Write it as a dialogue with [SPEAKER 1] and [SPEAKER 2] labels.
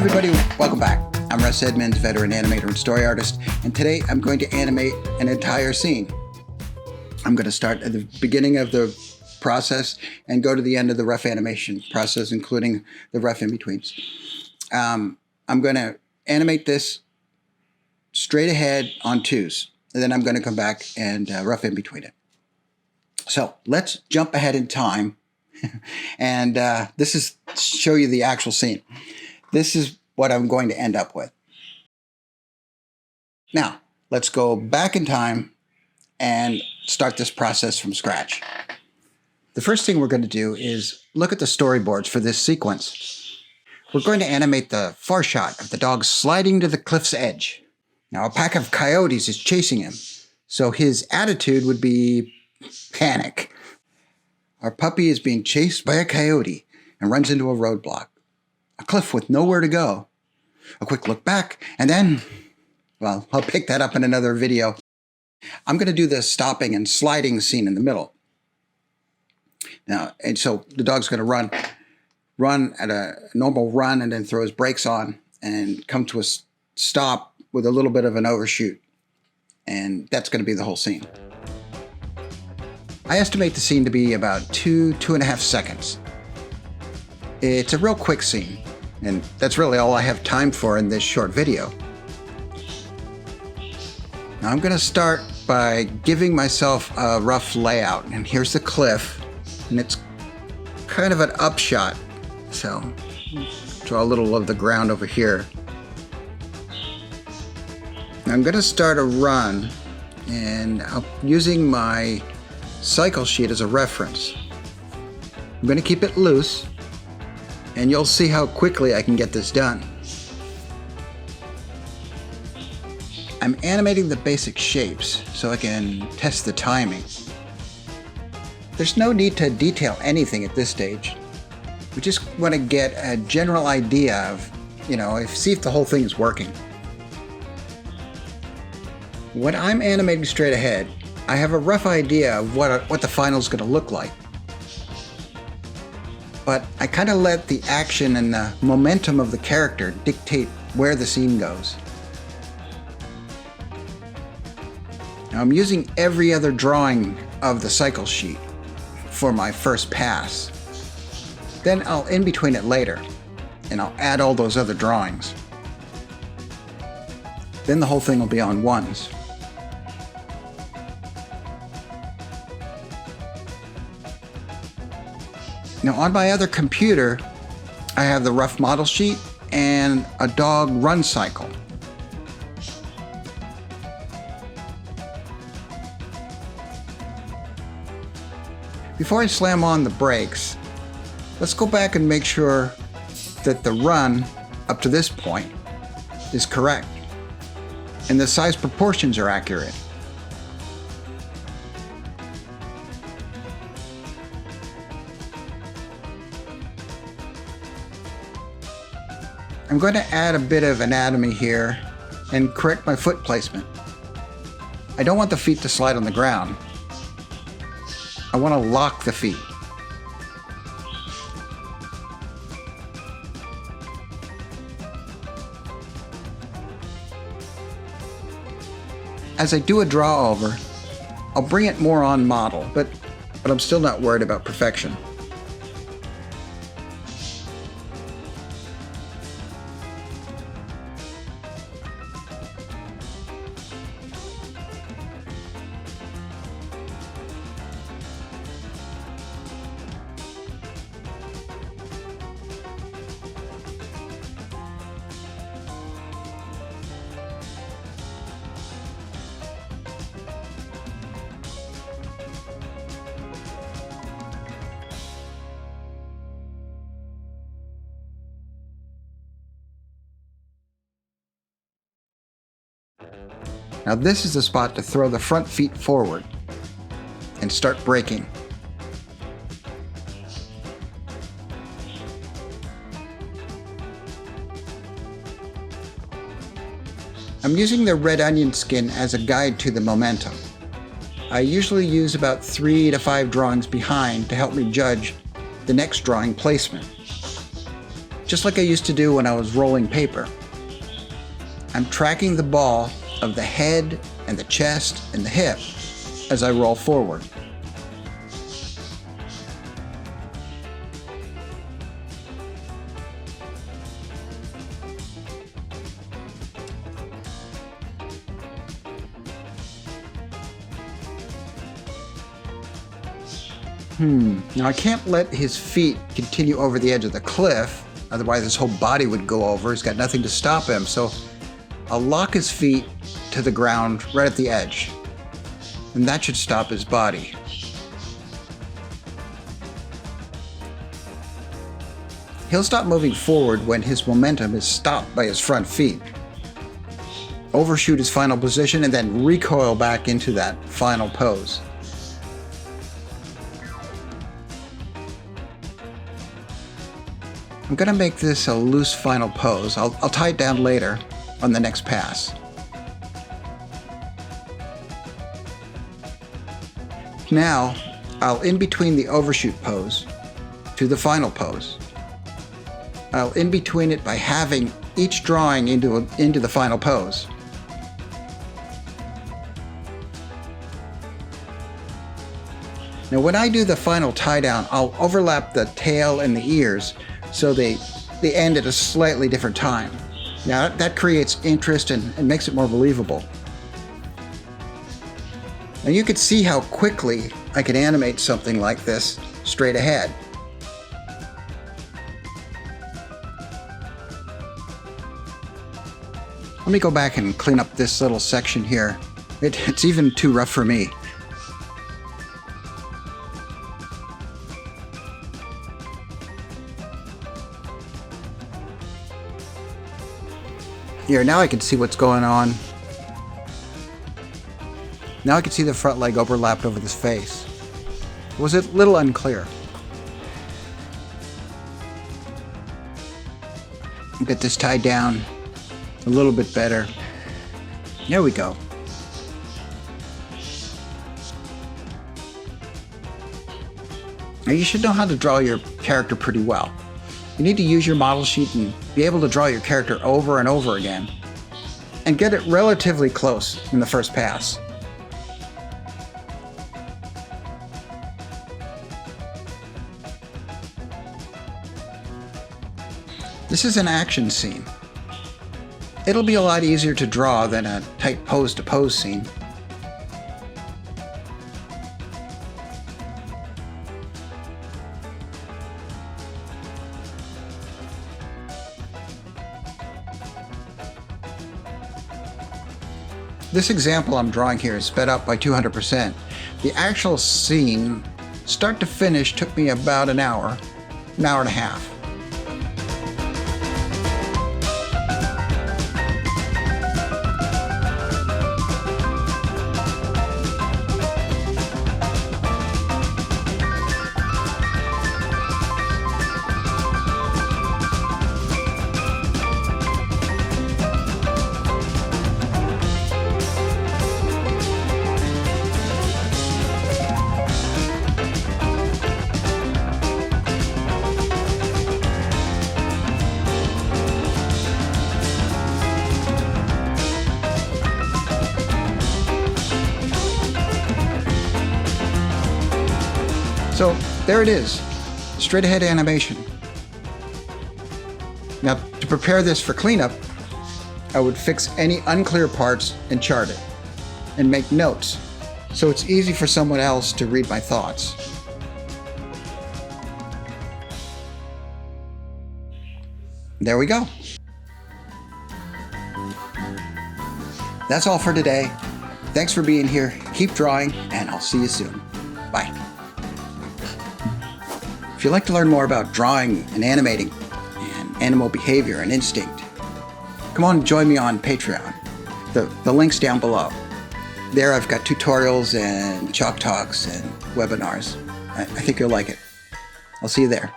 [SPEAKER 1] everybody, welcome back. I'm Russ Edmonds, veteran animator and story artist, and today I'm going to animate an entire scene. I'm going to start at the beginning of the process and go to the end of the rough animation process, including the rough in-betweens. I'm going to animate this straight ahead on 2s, and then I'm going to come back and rough in between it. So let's jump ahead in time, and this is to show you the actual scene. This is what I'm going to end up with. Now, let's go back in time and start this process from scratch. The first thing we're going to do is look at the storyboards for this sequence. We're going to animate the far shot of the dog sliding to the cliff's edge. Now, a pack of coyotes is chasing him, so his attitude would be panic. Our puppy is being chased by a coyote and runs into a roadblock. A cliff with nowhere to go. A quick look back, and then, well, I'll pick that up in another video. I'm going to do the stopping and sliding scene in the middle. Now, and so the dog's going to run at a normal run and then throw his brakes on and come to a stop with a little bit of an overshoot. And that's going to be the whole scene. I estimate the scene to be about 2.5 seconds. It's a real quick scene, and that's really all I have time for in this short video. Now I'm going to start by giving myself a rough layout, and here's the cliff, and it's kind of an upshot, so draw a little of the ground over here. Now I'm going to start a run, and I'm using my cycle sheet as a reference. I'm going to keep it loose, and you'll see how quickly I can get this done. I'm animating the basic shapes so I can test the timing. There's no need to detail anything at this stage. We just want to get a general idea of, see if the whole thing is working. When I'm animating straight ahead, I have a rough idea of what the final is going to look like. But I kind of let the action and the momentum of the character dictate where the scene goes. Now I'm using every other drawing of the cycle sheet for my first pass. Then I'll in between it later, and I'll add all those other drawings. Then the whole thing will be on 1s. Now on my other computer, I have the rough model sheet and a dog run cycle. Before I slam on the brakes, let's go back and make sure that the run up to this point is correct and the size proportions are accurate. I'm going to add a bit of anatomy here and correct my foot placement. I don't want the feet to slide on the ground. I want to lock the feet. As I do a draw over, I'll bring it more on model, but I'm still not worried about perfection. Now this is the spot to throw the front feet forward and start braking. I'm using the red onion skin as a guide to the momentum. I usually use about 3 to 5 drawings behind to help me judge the next drawing placement. just like I used to do when I was rolling paper. I'm tracking the ball of the head and the chest and the hip as I roll forward. Now I can't let his feet continue over the edge of the cliff, otherwise his whole body would go over. He's got nothing to stop him, so I'll lock his feet to the ground right at the edge, and that should stop his body. He'll stop moving forward when his momentum is stopped by his front feet. Overshoot his final position and then recoil back into that final pose. I'm going to make this a loose final pose. I'll tie it down later on the next pass. Now, I'll in between the overshoot pose to the final pose. I'll in between it by halving each drawing into the final pose. Now when I do the final tie down, I'll overlap the tail and the ears so they end at a slightly different time. Now that creates interest and makes it more believable. Now you can see how quickly I can animate something like this straight ahead. Let me go back and clean up this little section here. It's even too rough for me. Here, now I can see what's going on. Now I can see the front leg overlapped over this face. It was a little unclear. Get this tied down a little bit better. There we go. Now you should know how to draw your character pretty well. You need to use your model sheet and be able to draw your character over and over again, and get it relatively close in the first pass. This is an action scene. It'll be a lot easier to draw than a tight pose-to-pose scene. This example I'm drawing here is sped up by 200%. The actual scene, start to finish, took me about an hour and a half. So there it is, straight ahead animation. Now to prepare this for cleanup, I would fix any unclear parts and chart it, and make notes, so it's easy for someone else to read my thoughts. There we go. That's all for today. Thanks for being here. Keep drawing, and I'll see you soon. Bye. If you'd like to learn more about drawing and animating and animal behavior and instinct, come on and join me on Patreon. The link's down below. There I've got tutorials and chalk talks and webinars. I think you'll like it. I'll see you there.